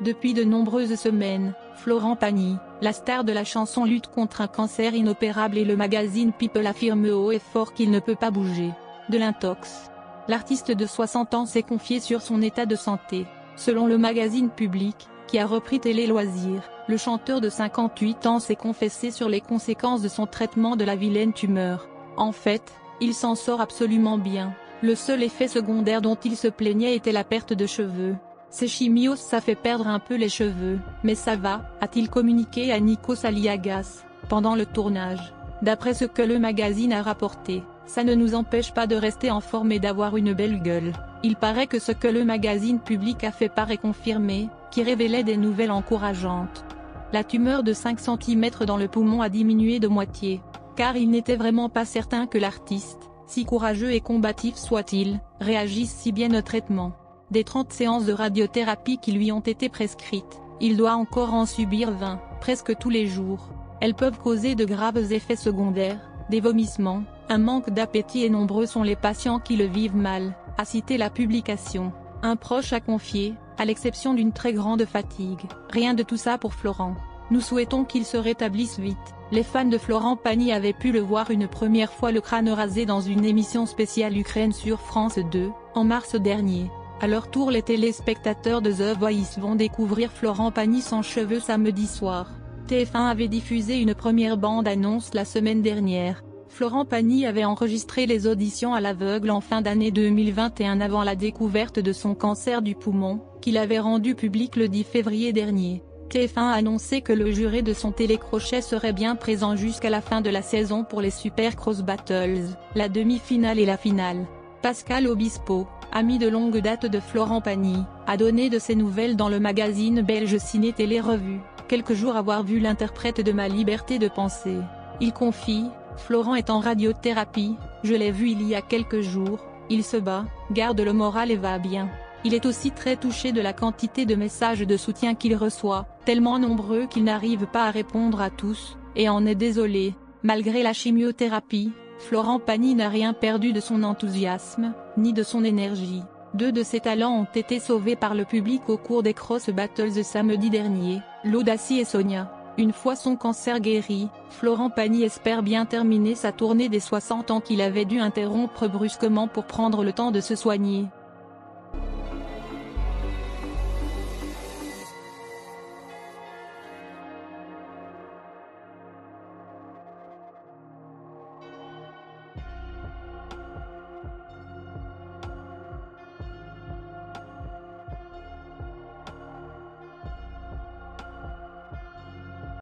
Depuis de nombreuses semaines, Florent Pagny, la star de la chanson, lutte contre un cancer inopérable et le magazine People affirme haut et fort qu'il ne peut pas bouger de l'intox. L'artiste de 60 ans s'est confié sur son état de santé. Selon le magazine Public, qui a repris Télé Loisirs, le chanteur de 58 ans s'est confessé sur les conséquences de son traitement de la vilaine tumeur. En fait, il s'en sort absolument bien. Le seul effet secondaire dont il se plaignait était la perte de cheveux. Ces chimios, ça fait perdre un peu les cheveux, mais ça va, a-t-il communiqué à Nikos Aliagas, pendant le tournage. D'après ce que le magazine a rapporté, ça ne nous empêche pas de rester en forme et d'avoir une belle gueule. Il paraît que ce que le magazine Public a fait part est confirmé, qui révélait des nouvelles encourageantes. La tumeur de 5 cm dans le poumon a diminué de moitié, car il n'était vraiment pas certain que l'artiste, si courageux et combatif soit-il, réagisse si bien au traitement. Des 30 séances de radiothérapie qui lui ont été prescrites, il doit encore en subir 20, presque tous les jours. Elles peuvent causer de graves effets secondaires, des vomissements, un manque d'appétit et nombreux sont les patients qui le vivent mal, a cité la publication. Un proche a confié, à l'exception d'une très grande fatigue, rien de tout ça pour Florent. Nous souhaitons qu'il se rétablisse vite. Les fans de Florent Pagny avaient pu le voir une première fois le crâne rasé dans une émission spéciale Ukraine sur France 2, en mars dernier. À leur tour, les téléspectateurs de The Voice vont découvrir Florent Pagny sans cheveux samedi soir. TF1 avait diffusé une première bande-annonce la semaine dernière. Florent Pagny avait enregistré les auditions à l'aveugle en fin d'année 2021 avant la découverte de son cancer du poumon, qu'il avait rendu public le 10 février dernier. TF1 a annoncé que le juré de son télécrochet serait bien présent jusqu'à la fin de la saison pour les Super Cross Battles, la demi-finale et la finale. Pascal Obispo, ami de longue date de Florent Pagny, a donné de ses nouvelles dans le magazine belge Ciné Télé Revue, quelques jours avoir vu l'interprète de Ma liberté de penser. Il confie, Florent est en radiothérapie, je l'ai vu il y a quelques jours, il se bat, garde le moral et va bien. Il est aussi très touché de la quantité de messages de soutien qu'il reçoit, tellement nombreux qu'il n'arrive pas à répondre à tous, et en est désolé. Malgré la chimiothérapie, Florent Pagny n'a rien perdu de son enthousiasme, ni de son énergie. 2 de ses talents ont été sauvés par le public au cours des Cross Battles samedi dernier, l'Audacie et Sonia. Une fois son cancer guéri, Florent Pagny espère bien terminer sa tournée des 60 ans qu'il avait dû interrompre brusquement pour prendre le temps de se soigner.